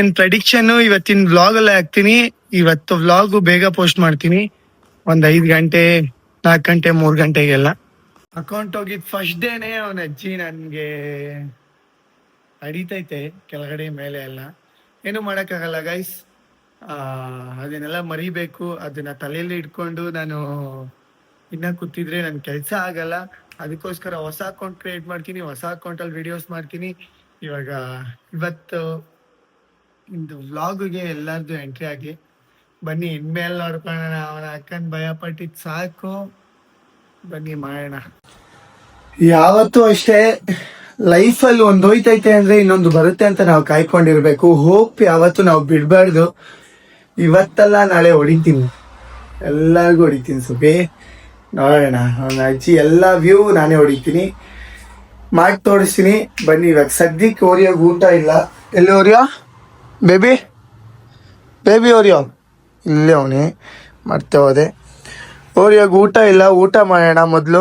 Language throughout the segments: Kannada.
ನನ್ನ ಪ್ರೆಡಿಕ್ಷನ್ ಇವತ್ತಿನ ವ್ಲಾಗ್ ಅಲ್ಲೇ ಹಾಕ್ತೀನಿ. ಇವತ್ತು ವ್ಲಾಗ್ ಬೇಗ ಪೋಸ್ಟ್ ಮಾಡ್ತೀನಿ, ಒಂದ್ 5 ಗಂಟೆ 4 ಗಂಟೆ 3 ಗಂಟೆಗೆಲ್ಲ. ಅಕೌಂಟ್ ಹೋಗಿದ್ ಫಸ್ಟ್ ಡೇನೆ ಅವನ ಅಜ್ಜಿ ನನ್ಗೆ ಅಡಿತೈತೆ ಕೆಳಗಡೆ ಮೇಲೆ ಎಲ್ಲ. ಏನು ಮಾಡಕ್ಕಾಗಲ್ಲ ಗೈಸ್, ಅದನ್ನೆಲ್ಲ ಮರಿಬೇಕು. ಅದನ್ನ ತಲೆಯಲ್ಲಿ ಇಟ್ಕೊಂಡು ನಾನು ಇನ್ನ ಕೂತಿದ್ರೆ ನನ್ ಕೆಲ್ಸ ಆಗಲ್ಲ. ಅದಕ್ಕೋಸ್ಕರ ಹೊಸ ಅಕೌಂಟ್ ಕ್ರಿಯೇಟ್ ಮಾಡ್ತೀನಿ, ಹೊಸ ಅಕೌಂಟಲ್ಲಿ ವಿಡಿಯೋಸ್ ಮಾಡ್ತೀನಿ. ಇವತ್ತು ಇಂದು ವ್ಲಾಗ್ಗೆ ಎಲ್ಲಾರ್ದು ಎಂಟ್ರಿ ಆಗಿ ಬನ್ನಿ. ಇನ್ಮೇಲೆ ನೋಡ್ಕೊಳ್ಳೋಣ. ಅವನ ಅಕ್ಕನ್ ಭಯ ಪಟ್ಟಿದ್ ಸಾಕು, ಬನ್ನಿ ಮಾಡೋಣ. ಯಾವತ್ತೂ ಅಷ್ಟೇ ಲೈಫಲ್ಲಿ ಒಂದು ಹೋಯ್ತೈತೆ ಅಂದ್ರೆ ಇನ್ನೊಂದು ಬರುತ್ತೆ ಅಂತ ನಾವು ಕಾಯ್ಕೊಂಡಿರ್ಬೇಕು. ಹೋಪ್ ಯಾವತ್ತು ನಾವು ಬಿಡ್ಬಾರ್ದು. ಇವತ್ತಲ್ಲ ನಾಳೆ ಹೊಡಿತೀನಿ, ಎಲ್ಲರಿಗೂ ಹೊಡಿತೀನಿ. ಸುಬೇ ನೋಡೋಣ. ಅವನ ಅಜ್ಜಿ ಎಲ್ಲ ವ್ಯೂ ನಾನೇ ಹೊಡಿತೀನಿ, ಮಾಡಿ ತೋರಿಸ್ತೀನಿ. ಬನ್ನಿ. ಇವಾಗ ಸದ್ಯಕ್ಕೆ ಓರಿಯೋಗೆ ಊಟ ಇಲ್ಲ. ಎಲ್ಲಿ ಓರಿಯೋ ಬೇಬಿ? ಬೇಬಿ ಓರಿಯೋ ಇಲ್ಲೇ ಅವನೇ, ಮರ್ತೆ ಹೋದೆ. ಓರಿಯೋಗೆ ಊಟ ಇಲ್ಲ, ಊಟ ಮಾಡೋಣ ಮೊದಲು.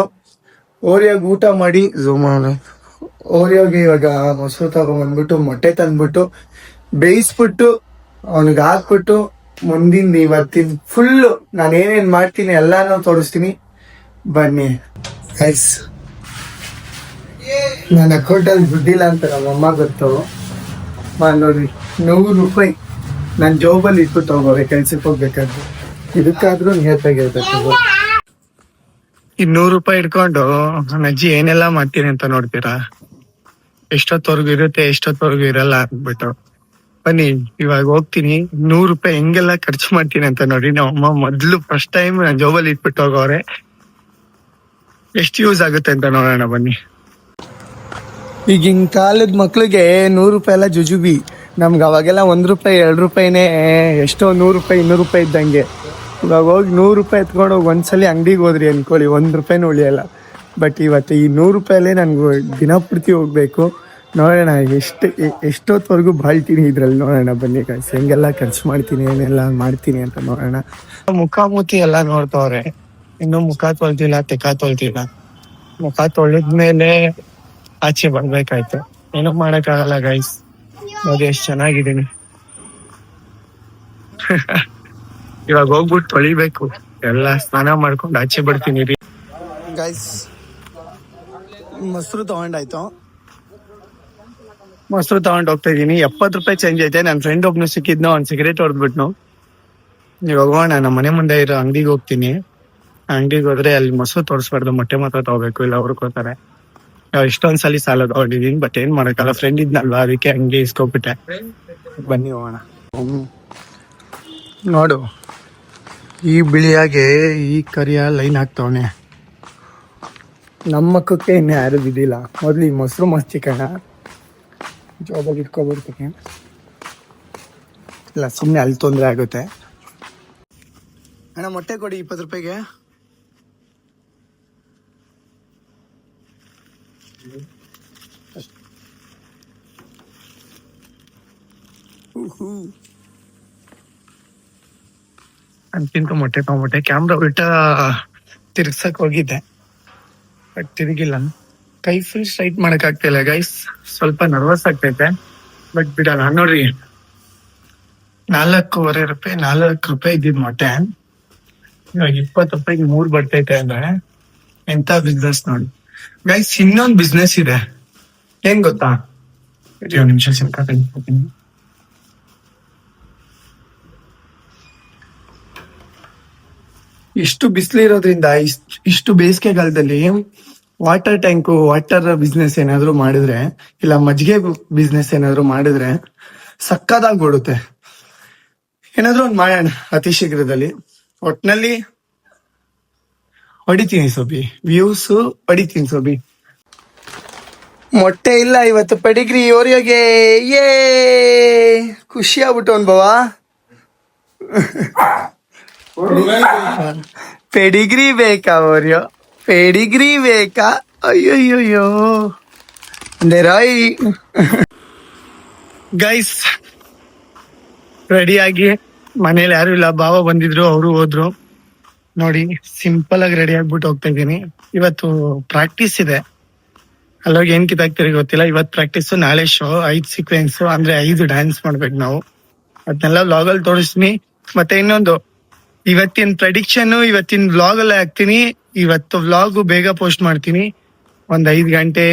ಓರಿಯೋಗೆ ಊಟ ಮಾಡಿ ಝೂಮ್ ಮಾಡೋಣ. ಓರಿಯೋಗೆ ಇವಾಗ ಮೊಸರು ತಗೊಂಡ್ಬಂದ್ಬಿಟ್ಟು ಮೊಟ್ಟೆ ತಂದ್ಬಿಟ್ಟು ಬೇಯಿಸ್ಬಿಟ್ಟು ಅವನಿಗೆ ಹಾಕ್ಬಿಟ್ಟು ಮುಂದಿನ ಇವತ್ತಿನ ಫುಲ್ಲು ನಾನು ಏನೇನು ಮಾಡ್ತೀನಿ ಎಲ್ಲಾನು ತೋರಿಸ್ತೀನಿ. ಬನ್ನಿ ಗೈಸ್. ನನ್ನ ಅಕೌಂಟಲ್ಲಿ ದುಡ್ಡಿಲ್ಲ ಅಂತ ನಮ್ಮಮ್ಮ ಗೊತ್ತು. ನೋಡಿ 100 ರೂಪಾಯಿ ನನ್ನ ಜಾಬಲ್ಲಿ ಇಟ್ಬಿಟ್ಟು ಹೋಗೋರೆ ಕೆಲ್ಸಕ್ಕೆ ಹೋಗ್ಬೇಕಾದ್ರೆ. ಇದಕ್ಕಾದ್ರೂ ನಿಯತ್ತಾಗಿರ್ಬೇಕು. ಈ 100 ರೂಪಾಯಿ ಇಟ್ಕೊಂಡು ನನ್ನ ಅಜ್ಜಿ ಏನೆಲ್ಲ ಮಾಡ್ತೀನಿ ಅಂತ ನೋಡ್ತೀರಾ? ಎಷ್ಟೊತ್ತವರೆಗೂ ಇರುತ್ತೆ, ಎಷ್ಟೊತ್ತವರೆಗೂ ಇರಲ್ಲ ಅಂದ್ಬಿಟ್ಟು. ಬನ್ನಿ ಇವಾಗ ಹೋಗ್ತೀನಿ. 100 ರೂಪಾಯಿ ಹೆಂಗೆಲ್ಲ ಖರ್ಚು ಮಾಡ್ತೀನಿ ಅಂತ ನೋಡಿ. ನಮ್ಮಮ್ಮ ಮೊದ್ಲು ಫಸ್ಟ್ ಟೈಮ್ ನನ್ನ ಜಾಬಲ್ಲಿ ಇಟ್ಬಿಟ್ಟು ಹೋಗೋರೆ. ಎಷ್ಟು ಯೂಸ್ ಆಗುತ್ತೆ ಅಂತ ನೋಡೋಣ ಬನ್ನಿ. ಈಗಿನ ಕಾಲದ ಮಕ್ಳಿಗೆ 100 ರೂಪಾಯಿ ಎಲ್ಲ ಜುಜುಬಿ. ನಮ್ಗೆ ಅವಾಗೆಲ್ಲ 1 ರೂಪಾಯಿ 2 ರೂಪಾಯಿನೇ ಎಷ್ಟೋ. 100 ರೂಪಾಯಿ 200 ರೂಪಾಯಿ ಇದ್ದಂಗೆ. ಇವಾಗ ಹೋಗಿ 100 ರೂಪಾಯಿ ಎತ್ಕೊಂಡು ಹೋಗಿ ಒಂದ್ಸಲಿ ಅಂಗಡಿಗೆ ಹೋದ್ರಿ ಅನ್ಕೊಳ್ಳಿ, 1 ರೂಪಾಯಿನೂ ಉಳಿಯಲ್ಲ. ಬಟ್ ಇವತ್ತು ಈ 100 ರೂಪಾಯಲ್ಲೇ ನನಗೆ ದಿನಪೂರ್ತಿ ಹೋಗ್ಬೇಕು. ನೋಡೋಣ ಎಷ್ಟೊತ್ತವರೆಗೂ ಬಾಳ್ತೀನಿ ಇದ್ರಲ್ಲಿ. ನೋಡೋಣ ಬನ್ನಿ ಕಾಸು ಹೆಂಗೆಲ್ಲ ಖರ್ಚು ಮಾಡ್ತೀನಿ, ಏನೆಲ್ಲ ಮಾಡ್ತೀನಿ ಅಂತ ನೋಡೋಣ. ಮುಖಾಮುಖಿ ಎಲ್ಲ ನೋಡ್ತವ್ರೆ, ಇನ್ನೂ ಮುಖ ತೊಳ್ತಿಲ್ಲ, ತೆಕ್ಕ ತೊಳ್ತಿಲ್ಲ. ಮುಖ ತೊಳೆದ್ಮೇಲೆ ಆಚೆ ಬರ್ಬೇಕಾಯ್ತು. ಏನೂ ಮಾಡಕ್ಕಾಗಲ್ಲ ಗೈಸ್. ನೋಡಿ ಎಷ್ಟು ಚೆನ್ನಾಗಿದ್ದೀನಿ. ಇವಾಗ ಹೋಗ್ಬಿಟ್ಟು ತೊಳಿಬೇಕು, ಎಲ್ಲ ಸ್ನಾನ ಮಾಡ್ಕೊಂಡು ಆಚೆ ಬರ್ತೀನಿ ರೀ ಗೈಸ್. ಮೊಸರು ತಗೊಂಡಾಯ್ತು, ಮೊಸರು ತಗೊಂಡು ಹೋಗ್ತಾ ಇದೀನಿ. 70 ರೂಪಾಯಿ ಚೇಂಜ್ ಐತೆ. ನನ್ನ ಫ್ರೆಂಡ್ ಒಬ್ನು ಸಿಕ್ಕಿದ್ನೋ, ಅವ್ನು ಸಿಗರೇಟ್ ಹೊಡೆದ್ಬಿಟ್ನು. ಇವಾಗ ಹೋಗೋಣ, ನಮ್ಮ ಮನೆ ಮುಂದೆ ಇರೋ ಅಂಗಡಿಗೆ ಹೋಗ್ತೀನಿ. ಅಂಗಡಿಗೆ ಹೋದ್ರೆ ಅಲ್ಲಿ ಮೊಸರು ತೋರಿಸ್ಬಾರ್ದು, ಮೊಟ್ಟೆ ಮಾತ್ರ ತಗೋಬೇಕು, ಇಲ್ಲ ಹುರ್ಕೋತಾರೆ. ಇಷ್ಟೊಂದ್ಸಲಿ ಸಾಲ ತಗೊಂಡಿದೀನಿ, ಬಟ್ ಏನ್ ಮಾಡಕ್ಕಲ್ಲ, ಫ್ರೆಂಡ್ ಇದ್ನಲ್ವಾ, ಅದಕ್ಕೆ ಅಂಗಡಿ ಇಸ್ಕೊಬಿಟ್ಟೆ. ಬನ್ನಿ ಹೋಗೋಣ. ನೋಡು, ಈ ಬಿಳಿಯಾಗೆ ಈ ಕರಿಯ ಲೈನ್ ಹಾಕ್ತವನೆ. ನಮ್ಮ ಮಕ್ಕಕ್ಕೆ ಇನ್ನು ಯಾರು ಬಿದ್ದಿಲ್ಲ. ಮೊದ್ಲು ಈ ಮೊಸರು ಮಸ್ತಿಕಣ ಜಾಬಾಗಿ ಇಟ್ಕೊಬಿಡ್ತೀನಿ. ಇಲ್ಲ ಸುಮ್ಮನೆ ಅಲ್ಲಿ ತೊಂದರೆ ಆಗುತ್ತೆ. ಅಣ್ಣ ಮೊಟ್ಟೆ ಕೊಡಿ 20 ರೂಪಾಯಿಗೆ. ಅಂತಿಂತ ಮೊಟ್ಟೆ ತಗೊಂಬಿಟ್ಟೆ. ಕ್ಯಾಮ್ರಾ ಉಲ್ಟಾ ತಿರ್ಗ್ಸಕ್ ಹೋಗಿದ್ದೆ, ಬಟ್ ತಿರುಗಿಲ್ಲ. ಕೈ ಫುಲ್ ಸ್ಟ್ರೈಟ್ ಮಾಡಕ್ ಆಗ್ತಿಲ್ಲ ಗೈಸ್, ಸ್ವಲ್ಪ ನರ್ವಸ್ ಆಗ್ತೈತೆ. ಬಟ್ ಬಿಡಲ್ಲ. ನೋಡ್ರಿ, 4.25 ರೂಪಾಯಿ 4 ರೂಪಾಯಿ ಇದ್ದಿದ್ ಮೊಟ್ಟೆ ಇವಾಗ 20 ರೂಪಾಯಿಗೆ 3 ಬರ್ತೈತೆ ಅಂದ್ರೆ ಎಂತ ಬಿಸ್ನೆಸ್ ನೋಡಿ ಗೈಸ್. ಇನ್ನೊಂದು ಬಿಸ್ನೆಸ್ ಇದೆ, ಏನ್ ಗೊತ್ತಾ? ಒಂದು ನಿಮಿಷ ಸಿಕ್ಕ ತೆಗಿತೀನಿ. ಇಷ್ಟು ಬಿಸಿಲಿರೋದ್ರಿಂದ ಇಷ್ಟು ಬೇಸಿಗೆಗಾಲದಲ್ಲಿ ವಾಟರ್ ಟ್ಯಾಂಕು, ವಾಟರ್ ಬಿಸ್ನೆಸ್ ಏನಾದ್ರು ಮಾಡಿದ್ರೆ, ಇಲ್ಲ ಮಜ್ಜಿಗೆ ಬಿಸ್ನೆಸ್ ಏನಾದ್ರು ಮಾಡಿದ್ರೆ ಸಕ್ಕದಾಗ್ಬಿಡುತ್ತೆ. ಏನಾದ್ರು ಒಂದು ಮಾಡೋಣ ಅತಿ ಶೀಘ್ರದಲ್ಲಿ. ಒಟ್ನಲ್ಲಿ ಹೊಡಿತೀನಿ ಸೋಬಿ, ವ್ಯೂಸ್ ಹೊಡಿತೀನಿ ಸೋಬಿ. ಮೊಟ್ಟೆ ಇಲ್ಲ ಇವತ್ತು. ಪೆಡಿಗ್ರಿ ಓರಿಯೋಗೆ ಏ ಖುಷಿ ಆಗ್ಬಿಟ್ಟು ಅನ್ಬವಾ. ಪೆಡಿಗ್ರಿ ಬೇಕಾ ಓರಿಯೋ? ಪೆಡಿಗ್ರಿ ಬೇಕಾ? ಅಯ್ಯೋಯ್ಯೋ ರಾಯ್ ಗೈಸ್. ರೆಡಿಯಾಗಿ ಮನೇಲಿ ಯಾರು ಇಲ್ಲ, ಭಾವ ಬಂದಿದ್ರು, ಅವರು ಹೋದ್ರು. ನೋಡಿ ಸಿಂಪಲ್ ಆಗಿ ರೆಡಿ ಆಗ್ಬಿಟ್ಟು ಹೋಗ್ತಾ ಇದ್ದೀನಿ. ಇವತ್ತು ಪ್ರಾಕ್ಟೀಸ್ ಇದೆ, ಅಲ್ಲೋಗಿ ಏನ್ ಕಿತ್ತಾಕ್ತಿರಿ ಗೊತ್ತಿಲ್ಲ. ಇವತ್ ಪ್ರಾಕ್ಟೀಸ್, ನಾಳೆ ಶೋ, 5 ಸೀಕ್ವೆನ್ಸ್ ಅಂದ್ರೆ 5 ಡ್ಯಾನ್ಸ್ ಮಾಡ್ಬೇಕು ನಾವು. ಅದನ್ನೆಲ್ಲ ವ್ಲಾಗ್ ಅಲ್ಲಿ ತೋರಿಸ್ತೀನಿ. ಮತ್ತೆ ಇನ್ನೊಂದು, ಇವತ್ತಿನ ಪ್ರೆಡಿಕ್ಷನ್ ಇವತ್ತಿನ ವ್ಲಾಗ್ ಅಲ್ಲೇ ಹಾಕ್ತೀನಿ. ಇವತ್ತು ವ್ಲಾಗ್ ಬೇಗ ಪೋಸ್ಟ್ ಮಾಡ್ತೀನಿ, ಒಂದ್ 5 ಗಂಟೆ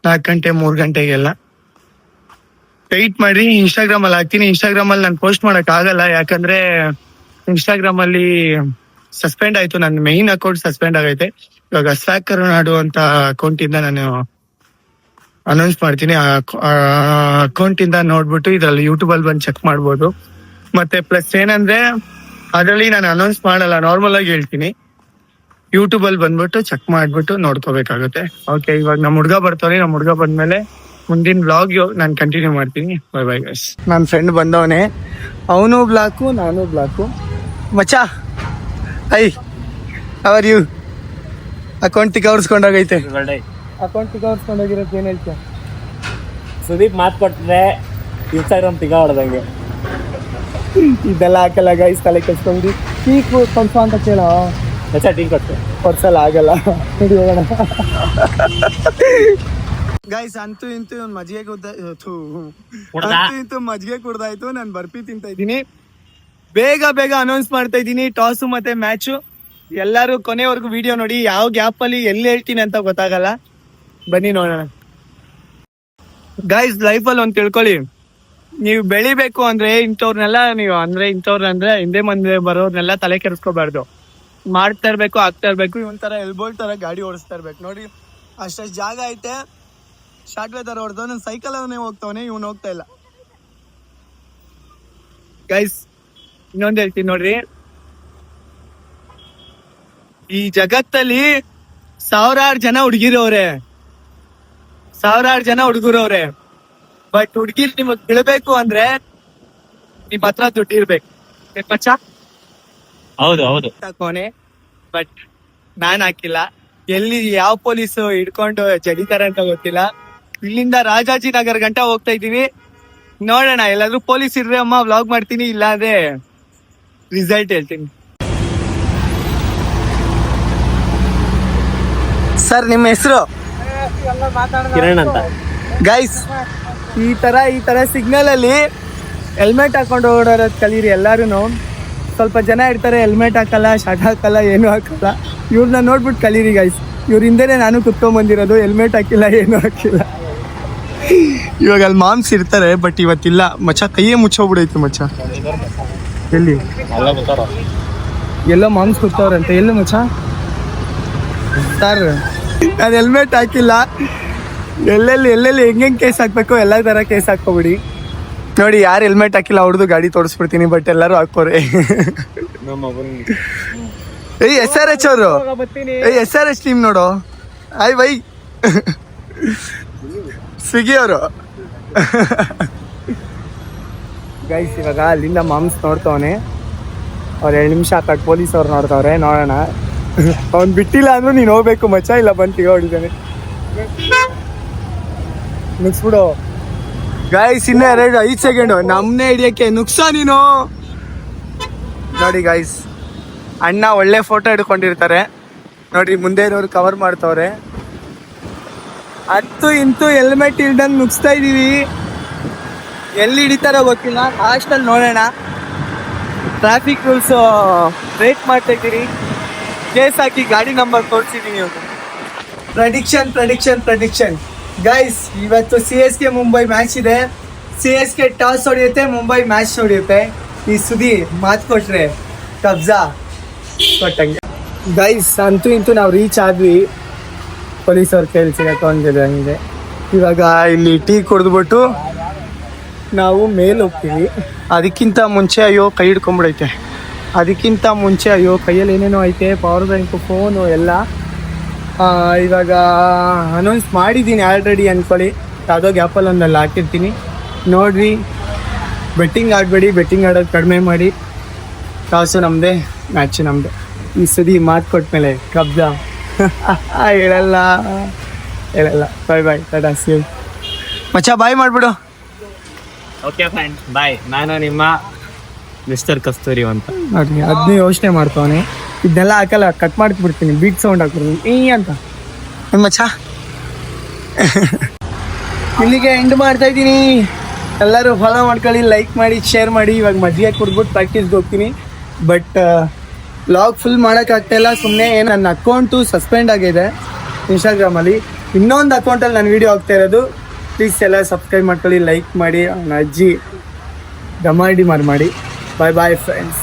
4 ಗಂಟೆ 3 ಗಂಟೆಗೆಲ್ಲ ವೆಯ್ಟ್ ಮಾಡಿ. ಇನ್ಸ್ಟಾಗ್ರಾಮ್ ಅಲ್ಲಿ ಹಾಕ್ತೀನಿ. ಇನ್ಸ್ಟಾಗ್ರಾಮ್ ಅಲ್ಲಿ ನಾನು ಪೋಸ್ಟ್ ಮಾಡಕ್ ಆಗಲ್ಲ, ಯಾಕಂದ್ರೆ ಇನ್ಸ್ಟಾಗ್ರಾಮ್ ಅಲ್ಲಿ ಸಸ್ಪೆಂಡ್ ಆಯ್ತು. ನನ್ನ ಮೈನ್ ಅಕೌಂಟ್ ಸಸ್ಪೆಂಡ್ ಆಗೈತೆ. ಇವಾಗ ಸ್ವ್ಯಾಗ್ ಕರುನಾಡು ಅಂತ ಅಕೌಂಟ್ ಇಂದ ನಾನು ಅನೌನ್ಸ್ ಮಾಡ್ತೀನಿ. ಆ ಅಕೌಂಟ್ ಇಂದ ನೋಡ್ಬಿಟ್ಟು ಇದ್ರಲ್ಲಿ ಯೂಟ್ಯೂಬ್ ಅಲ್ಲಿ ಬಂದು ಚೆಕ್ ಮಾಡ್ಬೋದು. ಮತ್ತೆ ಪ್ಲಸ್ ಏನಂದ್ರೆ ಅದರಲ್ಲಿ ನಾನು ಅನೌನ್ಸ್ ಮಾಡಲ್ಲ, ನಾರ್ಮಲ್ ಆಗಿ ಹೇಳ್ತೀನಿ. ಯೂಟ್ಯೂಬ್ ಅಲ್ಲಿ ಬಂದ್ಬಿಟ್ಟು ಚೆಕ್ ಮಾಡ್ಬಿಟ್ಟು ನೋಡ್ಕೋಬೇಕಾಗುತ್ತೆ. ಓಕೆ, ಇವಾಗ ನಮ್ಮ ಹುಡ್ಗ ಬರ್ತಾನೆ. ನಮ್ಮ ಹುಡ್ಗ ಬಂದ್ಮೇಲೆ ಮುಂದಿನ ವ್ಲಾಗ್ ನಾನು ಕಂಟಿನ್ಯೂ ಮಾಡ್ತೀನಿ. Bye bye guys. ನನ್ನ ಫ್ರೆಂಡ್ ಬಂದವನೇ, ಅವನು ಬ್ಲಾಕು ನಾನು ಬ್ಲಾಕು. ಮಚ್ಚಾ ಐ ಅವರ್ ಯು? ಅಕೌಂಟ್ ತಿಗಾವರ್ಸ್ಕೊಂಡಾಗೈತೆ. ಅಕೌಂಟ್ ತಿಗಾವರ್ಸ್ಕೊಂಡೋಗಿರೋದು ಏನ್ ಹೇಳ್ತೀಯ? ಸುದೀಪ್ ಮಾತು ಕೊಟ್ರೆ ಇನ್ಸ್ಟಾಗ್ರಾಮ್ ತಿಗಾ ಹೊಡೆದಂಗೆ. ಇದೆಲ್ಲ ಹಾಕಲ್ಲ ಗೈಸ್, ತಲೆ ಕೆಡ್ಸ್ಕೊಂಡು ಟೀ ಕೊಡ್ಸೋ ಅಂತ ಕೇಳೋ. ಟೀ ಕೊಟ್ಟು ಕೊಡ್ಸಲ್ಲ, ಆಗಲ್ಲ. ಹೋಗೋಣ ಗೈಸ್. ಅಂತೂ ಇಂತೂ ಮಜ್ಜಿಗೆ ಮಜ್ಜಿಗೆ ಕುಡ್ದಾಯ್ತು. ನಾನು ಬರ್ಫಿ ತಿಂತ ಇದ್ದೀನಿ. ಬೇಗ ಬೇಗ ಅನೌನ್ಸ್ ಮಾಡ್ತಾ ಇದ್ದೀನಿ ಟಾಸು ಮತ್ತೆ ಮ್ಯಾಚು. ಎಲ್ಲರೂ ಕೊನೆವರೆಗೂ ವಿಡಿಯೋ ನೋಡಿ. ಯಾವ ಗ್ಯಾಪ್ ಅಲ್ಲಿ ಎಲ್ಲಿ ಹೇಳ್ತೀನಿ ಅಂತ ಗೊತ್ತಾಗಲ್ಲ. ಬನ್ನಿ ನೋಡೋಣ ಗೈಸ್. ಲೈಫ್ ಅಲ್ಲಿ ಒಂದ್ ತಿಳ್ಕೊಳ್ಳಿ, ನೀವು ಬೆಳಿಬೇಕು ಅಂದ್ರೆ ಇಂಥವ್ರನ್ನೆಲ್ಲ ಇಂಥವ್ರಂದ್ರೆ ಹಿಂದೆ ಮುಂದೆ ಬರೋರ್ನೆಲ್ಲ ತಲೆ ಕೆಡಿಸ್ಕೋಬಾರ್ದು. ಮಾಡ್ತಾ ಇರ್ಬೇಕು, ಆಗ್ತಾ ಇರ್ಬೇಕು. ಇವನ್ ತರ ಎಲ್ಬೋಲ್ ತರ ಗಾಡಿ ಓಡಿಸ್ತಾ ಇರ್ಬೇಕು. ನೋಡಿ ಅಷ್ಟಷ್ಟು ಜಾಗ ಐತೆ. ಶಾರ್ಟ್ ವೇ ತರ ಹೊಡೆದು ನನ್ನ ಸೈಕಲ್ ಅವನೇ ಹೋಗ್ತಾವನೆ, ಇವನು ಹೋಗ್ತಾ ಇಲ್ಲ. ಗೈಸ್ ಇನ್ನೊಂದ್ ಹೇಳ್ತೀನಿ ನೋಡ್ರಿ, ಈ ಜಗತ್ತಲ್ಲಿ 1000 ಜನ ಹುಡುಗಿರವ್ರೆ, 1000 ಜನ ಹುಡುಗರವ್ರೆ. ಬಟ್ ಹುಡುಗಿರ್ ನಿಮಗ್ ಬಿಡ್ಬೇಕು ಅಂದ್ರೆ ನಿಮ್ ಹತ್ರ ದುಡ್ಡು ಇರ್ಬೇಕು. ಮಚ್ಚ ಹೌದು ಹೌದು ಹಾಕೋನೆ, ಬಟ್ ನಾನ್ ಹಾಕಿಲ್ಲ. ಎಲ್ಲಿ ಯಾವ ಪೊಲೀಸು ಹಿಡ್ಕೊಂಡು ಜಡಿತಾರೆ ಅಂತ ಗೊತ್ತಿಲ್ಲ. ಇಲ್ಲಿಂದ ರಾಜಾಜಿನಗರ್ ಗಂಟ ಹೋಗ್ತಾ ಇದೀವಿ. ನೋಡೋಣ, ಎಲ್ಲಾದ್ರೂ ಪೊಲೀಸ್ ಇರ್ರೆ ಅಮ್ಮ ವ್ಲಾಗ್ ಮಾಡ್ತೀನಿ, ಇಲ್ಲಾಂದ್ರೆ ರಿಸಲ್ಟ್ ಹೇಳ್ತೀನಿ. ಸರ್ ನಿಮ್ಮ ಹೆಸರು? ಕಿರಣ್ ಅಂತ. ಗೈಸ್ ಈ ತರ ಸಿಗ್ನಲ್ ಅಲ್ಲಿ ಹೆಲ್ಮೆಟ್ ಹಾಕೊಂಡು ಓಡೋದ್ ಕಲೀರಿ ಎಲ್ಲಾರು. ಸ್ವಲ್ಪ ಜನ ಇರ್ತಾರೆ ಹೆಲ್ಮೆಟ್ ಹಾಕಲ್ಲ, ಶರ್ಟ್ ಹಾಕಲ್ಲ, ಏನು ಹಾಕಲ್ಲ. ಇವ್ರನ್ನ ನೋಡ್ಬಿಟ್ಟು ಕಲೀರಿ ಗೈಸ್. ಇವ್ರ ಹಿಂದೆನೆ ನಾನು ಕುತ್ಕೊಂಡ್ ಬಂದಿರೋದು. ಹೆಲ್ಮೆಟ್ ಹಾಕಿಲ್ಲ, ಏನು ಹಾಕಿಲ್ಲ. ಇವಾಗ ಅಲ್ಲಿ ಮಾಮ್ಸ್ ಇರ್ತಾರೆ, ಬಟ್ ಇವತ್ತಿಲ್ಲ. ಮಚ್ಚ ಕೈಯೇ ಮುಚ್ಚೋಗ್ಬಿಡೈತಿ ಮಚ್ಚ. ಎಲ್ಲಿ ಎಲ್ಲೋ ಮಾಮ್ಸ್ ಕೂತವ್ರಂತೆ. ಎಲ್ಲೂ ಮಚ್ಚ ಸರ್, ನಾನು ಹೆಲ್ಮೆಟ್ ಹಾಕಿಲ್ಲ. ಎಲ್ಲೆಲ್ಲಿ ಹೆಂಗೆ ಕೇಸ್ ಹಾಕ್ಬೇಕು ಎಲ್ಲ ತರ ಕೇಸ್ ಹಾಕೋಬಿಡಿ. ನೋಡಿ, ಯಾರು ಹೆಲ್ಮೆಟ್ ಹಾಕಿಲ್ಲ ಅವ್ರದ್ದು ಗಾಡಿ ತೋರಿಸ್ಬಿಡ್ತೀನಿ, ಬಟ್ ಎಲ್ಲರೂ ಹಾಕೋರೆ. SRH ಅವರು, SRH ಟೀಮ್ ನೋಡು. ಆಯ್ ಬೈ ಸ್ವಿಗ್ಗಿ ಅವರು. ಗೈಸ್ ಇವಾಗ ಅಲ್ಲಿಂದ ಮಾಮ್ಸ್ ನೋಡ್ತವನೆ. ಅವ್ರು 2 ನಿಮಿಷ ಹಾಕಟ್ ಪೊಲೀಸ್ ಅವ್ರು ನೋಡ್ತವ್ರೆ. ನೋಡೋಣ, ಅವ್ನು ಬಿಟ್ಟಿಲ್ಲ ಅಂದ್ರೂ ನೀನು ಹೋಗ್ಬೇಕು ಮಚ್ಚ, ಇಲ್ಲ ಬಂದು ತಿಗ ಹೊಡಿತಾನೆ. ನುಗ್ಸ್ಬಿಡು ಗೈಸ್. ಇನ್ನ 5 ಸೆಕೆಂಡ್ ನಮ್ನೆ ಹಿಡಿಯಕ್ಕೆ ನುಗ್ಸ ನೀನು. ನೋಡಿ ಗೈಸ್, ಅಣ್ಣ ಒಳ್ಳೆ ಫೋಟೋ ಹಿಡ್ಕೊಂಡಿರ್ತಾರೆ. ನೋಡ್ರಿ, ಮುಂದೆ ಇರೋರು ಕವರ್ ಮಾಡ್ತವ್ರೆ. ಅಂತೂ ಇಂತೂ ಹೆಲ್ಮೆಟ್ ಇಲ್ದಂಗೆ ನುಗ್ಸ್ತಾ ಇದೀವಿ. ಎಲ್ಲಿ ಹಿಡಿತಾರೋ ಗೊತ್ತಿಲ್ಲ. ಲಾಸ್ಟಲ್ಲಿ ನೋಡೋಣ. ಟ್ರಾಫಿಕ್ ರೂಲ್ಸ್ ಬ್ರೇಕ್ ಮಾಡ್ತಾ ಇದ್ದೀರಿ. ಕೇಸ್ ಹಾಕಿ ಗಾಡಿ ನಂಬರ್ ತೋರಿಸಿದೀನಿ. ಪ್ರೆಡಿಕ್ಷನ್ ಗೈಸ್, ಇವತ್ತು CSK ಮುಂಬೈ ಮ್ಯಾಚ್ ಇದೆ. CSK ಟಾಸ್ ಹೊಡೆಯುತ್ತೆ, ಮುಂಬೈ ಮ್ಯಾಚ್ ಹೊಡೆಯುತ್ತೆ. ಈ ಸುದ್ದಿ ಮಾತು ಕೊಟ್ರೆ ಕಬ್ಜಾ ಕೊಟ್ಟಂಗೆ. ಗೈಸ್ ಅಂತೂ ಇಂತೂ ನಾವು ರೀಚ್ ಆದ್ವಿ. ಪೊಲೀಸವ್ರ ಕೈಲಿ ಸಿಗತ್ತೊಂದಿದೆ. ಇವಾಗ ಇಲ್ಲಿ ಟೀ ಕುಡಿದ್ಬಿಟ್ಟು ನಾವು ಮೇಲೆ ಹೋಗ್ತೀವಿ. ಅದಕ್ಕಿಂತ ಮುಂಚೆ ಅಯ್ಯೋ ಕೈ ಹಿಡ್ಕೊಂಬಿಡೈತೆ. ಕೈಯಲ್ಲಿ ಏನೇನೋ ಐತೆ, ಪವರ್ ಬ್ಯಾಂಕು, ಫೋನು ಎಲ್ಲ. ಇವಾಗ ಅನೌನ್ಸ್ ಮಾಡಿದ್ದೀನಿ ಆಲ್ರೆಡಿ ಅಂದ್ಕೊಳ್ಳಿ. ಯಾವುದೋ ಗ್ಯಾಪಲ್ಲಿ ಒಂದಲ್ಲಿ ಹಾಕಿರ್ತೀನಿ ನೋಡ್ರಿ. ಬೆಟ್ಟಿಂಗ್ ಆಡಬೇಡಿ, ಬೆಟ್ಟಿಂಗ್ ಆಡೋದು ಕಡಿಮೆ ಮಾಡಿ. ಕಾಸು ನಮ್ಮದೇ, ಮ್ಯಾಚು ನಮ್ಮದೇ. ಈ ಸುದ್ದಿ ಮಾತು ಕೊಟ್ಮೇಲೆ ಕಬ್ಜಾ ಹೇಳಲ್ಲ. ಬಾಯ್ ಟಾಟಾ ಸಿ ಯು ಮಚ್ಚ. ಬಾಯ್ ಮಾಡಿಬಿಡು. ಓಕೆ ಫ್ರೆಂಡ್, ಬಾಯ್. ನಾನು ನಿಮ್ಮ ಮಿಸ್ಟರ್ ಕಸ್ತೂರಿ ಅಂತ. ನೋಡಿ, ಅದನ್ನೇ ಯೋಚನೆ ಮಾಡ್ತಾವನೆ. ಇದನ್ನೆಲ್ಲ ಹಾಕಲ್ಲ, ಕಟ್ ಮಾಡ್ಬಿಡ್ತೀನಿ. ಬೀಟ್ ಸೌಂಡ್ ಹಾಕ್ಬಿಡ್ತೀನಿ ಅಂತ. ಮಚ್ಚ ಇಲ್ಲಿಗೆ ಎಂಡ್ ಮಾಡ್ತಾ ಇದ್ದೀನಿ. ಎಲ್ಲರೂ ಫಾಲೋ ಮಾಡ್ಕೊಳ್ಳಿ, ಲೈಕ್ ಮಾಡಿ, ಶೇರ್ ಮಾಡಿ. ಇವಾಗ ಮಜ್ಜಿಗೆ ಕುಡ್ಬಿಟ್ಟು ಪ್ರಾಕ್ಟೀಸ್ಗೆ ಹೋಗ್ತೀನಿ. ಬಟ್ ಲಾಗ್ ಫುಲ್ ಮಾಡೋಕ್ಕಾಗ್ತಾಯಿಲ್ಲ. ಸುಮ್ಮನೆ ಏನು ನನ್ನ ಅಕೌಂಟು ಸಸ್ಪೆಂಡ್ ಆಗಿದೆ ಇನ್ಸ್ಟಾಗ್ರಾಮಲ್ಲಿ. ಇನ್ನೊಂದು ಅಕೌಂಟಲ್ಲಿ ನಾನು ವೀಡಿಯೋ ಹಾಕ್ತಾ ಇರೋದು. ಪ್ಲೀಸ್ ಎಲ್ಲ ಸಬ್ಸ್ಕ್ರೈಬ್ ಮಾಡ್ಕೊಳ್ಳಿ, ಲೈಕ್ ಮಾಡಿ. ಅವ್ನ ಅಜ್ಜಿ ದಮಾಡಿ ಮಾಡಿ. ಬಾಯ್ ಬಾಯ್ ಫ್ರೆಂಡ್ಸ್.